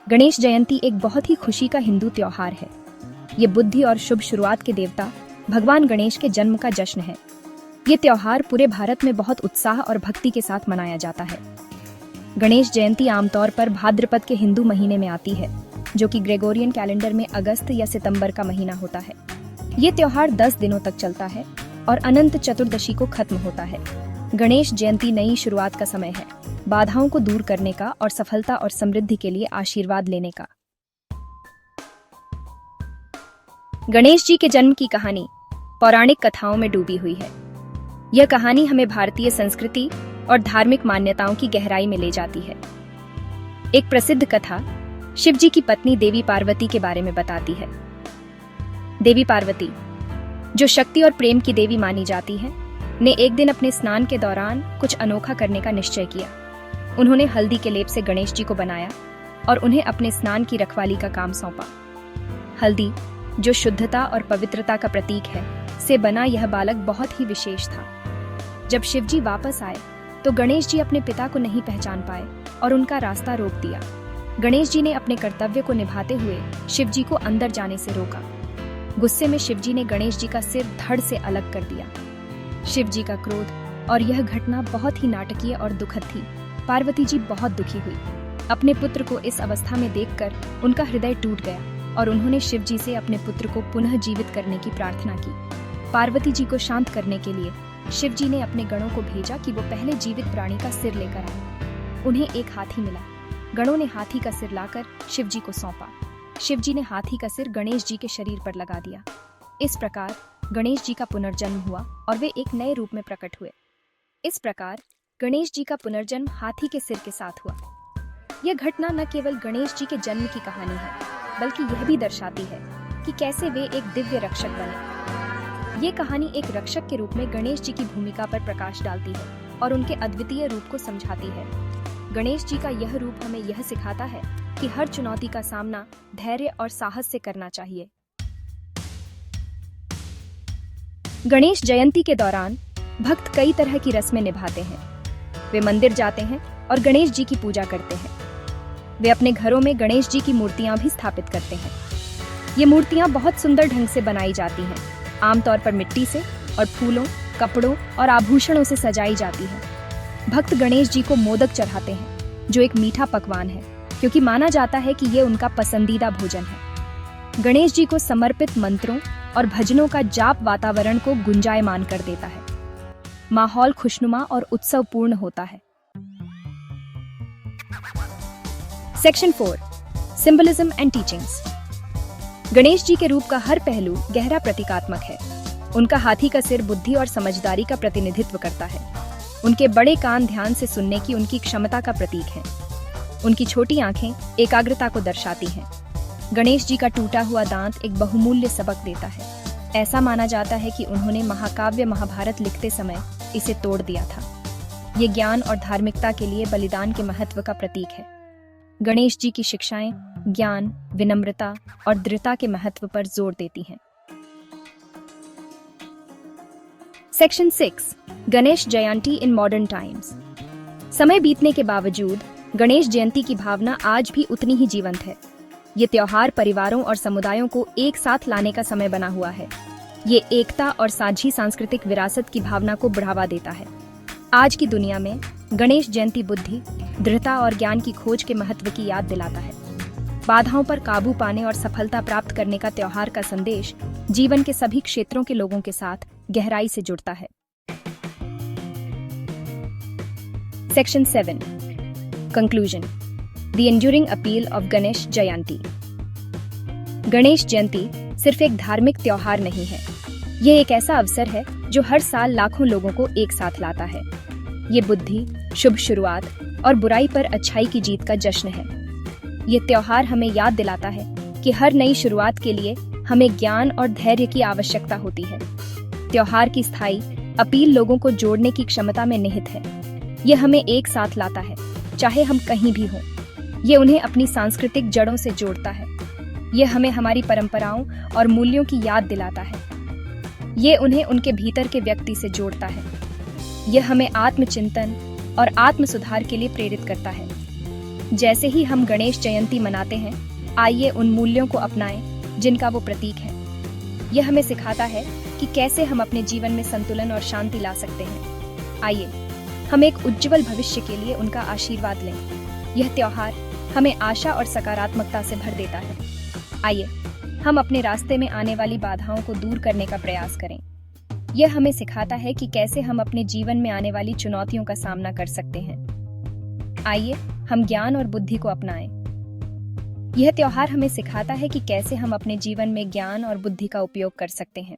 गणेश जयंती एक बहुत ही खुशी का हिंदू त्योहार है। ये बुद्धि और शुभ शुरुआत के देवता भगवान गणेश के जन्म का जश्न है। ये त्योहार पूरे भारत में बहुत उत्साह और भक्ति के साथ मनाया जाता है। गणेश जयंती आमतौर पर भाद्रपद के हिंदू महीने में आती है, जो कि ग्रेगोरियन कैलेंडर में अगस्त या सितंबर का महीना होता है। ये त्योहार 10 दिनों तक चलता है और अनंत चतुर्दशी को खत्म होता है। गणेश जयंती नई शुरुआत का समय है, बाधाओं को दूर करने का और सफलता और समृद्धि के लिए आशीर्वाद लेने का। गणेश जी के जन्म की कहानी पौराणिक कथाओं में डूबी हुई है। यह कहानी हमें भारतीय संस्कृति और धार्मिक मान्यताओं की गहराई में ले जाती है। एक प्रसिद्ध कथा शिव जी की पत्नी देवी पार्वती के बारे में बताती है। देवी पार्वती, जो शक्ति और प्रेम की देवी मानी जाती है, ने एक दिन अपने स्नान के दौरान कुछ अनोखा करने का निश्चय किया। उन्होंने हल्दी के लेप से गणेश जी को बनाया और उन्हें अपने स्नान की रखवाली का काम सौंपा। हल्दी, जो शुद्धता और पवित्रता का प्रतीक है, से बना यह बालक बहुत ही विशेष था। जब शिव जी वापस आए तो गणेश जी अपने पिता को नहीं पहचान पाए और उनका रास्ता रोक दिया। गणेश जी ने अपने कर्तव्य को निभाते हुए शिव जी को अंदर जाने से रोका। गुस्से में शिव जी ने गणेश जी का सिर धड़ से अलग कर दिया। शिव जी का क्रोध और यह घटना बहुत ही नाटकीय और दुखद थी। पार्वती जी बहुत दुखी हुई। अपने पुत्र को इस अवस्था में देखकर उनका हृदय टूट गया और उन्होंने शिव जी से अपने पुत्र को पुनः जीवित करने की प्रार्थना की। पार्वती जी को शांत करने के लिए शिव जी ने अपने गणों को भेजा कि वो पहले जीवित प्राणी का सिर लेकर आए। उन्हें एक हाथी मिला। गणों ने हाथी का सिर लाकर शिव जी को सौंपा। शिव जी ने हाथी का सिर गणेश जी के शरीर पर लगा दिया। इस प्रकार गणेश जी का पुनर्जन्म हुआ और वे एक नए रूप में प्रकट हुए। इस प्रकार गणेश जी का पुनर्जन्म हाथी के सिर के साथ हुआ। यह घटना न केवल गणेश जी के जन्म की कहानी है, बल्कि यह भी दर्शाती है कि कैसे वे एक दिव्य रक्षक बने। ये कहानी एक रक्षक के रूप में गणेश जी की भूमिका पर प्रकाश डालती है और उनके अद्वितीय रूप को समझाती है। गणेश जी का यह रूप हमें यह सिखाता है कि हर चुनौती का सामना धैर्य और साहस से करना चाहिए। गणेश जयंती के दौरान भक्त कई तरह की रस्में निभाते हैं। वे मंदिर जाते हैं और गणेश जी की पूजा करते हैं। वे अपने घरों में गणेश जी की मूर्तियां भी स्थापित करते हैं। ये मूर्तियां बहुत सुंदर ढंग से बनाई जाती हैं, आमतौर पर मिट्टी से और फूलों, कपड़ों और आभूषणों से सजाई जाती है। भक्त गणेश जी को मोदक चढ़ाते हैं, जो एक मीठा पकवान है, क्योंकि माना जाता है कि ये उनका पसंदीदा भोजन है। गणेश जी को समर्पित मंत्रों और भजनों का जाप वातावरण को गुंजायमान कर देता है। माहौल खुशनुमा और उत्सवपूर्ण होता है। Section 4, symbolism and teachings. Ganesh ji के रूप का हर पहलू गहरा प्रतीकात्मक है। उनका हाथी का सिर बुद्धि और समझदारी का प्रतिनिधित्व करता है। उनके बड़े कान ध्यान से सुनने की उनकी क्षमता का प्रतीक हैं। उनकी छोटी आंखें एकाग्रता को दर्शाती हैं। गणेश जी का टूटा हुआ दांत एक बहुमूल्य सबक देता है। ऐसा माना जाता है कि उन्होंने महाकाव्य महाभारत लिखते समय इसे तोड़ दिया था। ये ज्ञान और धार्मिकता के लिए बलिदान के महत्व का प्रतीक है। गणेश जी की शिक्षाएं ज्ञान, विनम्रता और दृढ़ता के महत्व पर जोर देती हैं। Section 6, Ganesh Jayanti in modern times. समय बीतने के बावजूद गणेश जयंती की भावना आज भी उतनी ही जीवंत है। ये त्योहार परिवारों और समुदायों को एक साथ लाने का समय बना हुआ है। ये एकता और साझी सांस्कृतिक विरासत की भावना को बढ़ावा देता है। आज की दुनिया में गणेश जयंती बुद्धि, दृढ़ता और ज्ञान की खोज के महत्व की याद दिलाता है। बाधाओं पर काबू पाने और सफलता प्राप्त करने का त्योहार का संदेश जीवन के सभी क्षेत्रों के लोगों के साथ गहराई से जुड़ता है। Section 7, conclusion, the enduring appeal of Ganesh Jayanti. Ganesh Jayanti सिर्फ एक धार्मिक त्योहार नहीं है। यह एक ऐसा अवसर है जो हर साल लाखों लोगों को एक साथ लाता है। ये बुद्धि, शुभ शुरुआत और बुराई पर अच्छाई की जीत का जश्न है। ये त्योहार हमें याद दिलाता है कि हर नई शुरुआत के लिए हमें ज्ञान और धैर्य की आवश्यकता होती है। त्योहार की स्थायी अपील लोगों को जोड़ने की क्षमता में निहित है। यह हमें एक साथ लाता है, चाहे हम कहीं भी हों। ये उन्हें अपनी सांस्कृतिक जड़ों से जोड़ता है। यह हमें हमारी परंपराओं और मूल्यों की याद दिलाता है। ये उन्हें उनके भीतर के व्यक्ति से जोड़ता है। यह हमें आत्मचिंतन और आत्म सुधार के लिए प्रेरित करता है। जैसे ही हम गणेश जयंती मनाते हैं, आइए उन मूल्यों को अपनाएं जिनका वो प्रतीक है। यह हमें सिखाता है कि कैसे हम अपने जीवन में संतुलन और शांति ला सकते हैं। आइए हम एक उज्जवल भविष्य के लिए उनका आशीर्वाद लें। यह त्योहार हमें आशा और सकारात्मकता से भर देता है। आइए हम अपने रास्ते में आने वाली बाधाओं को दूर करने का प्रयास करें। यह हमें सिखाता है कि कैसे हम अपने जीवन में आने वाली चुनौतियों का सामना कर सकते हैं। आइए हम ज्ञान और बुद्धि को अपनाएं। यह त्योहार हमें सिखाता है कि कैसे हम अपने जीवन में ज्ञान और बुद्धि का उपयोग कर सकते हैं।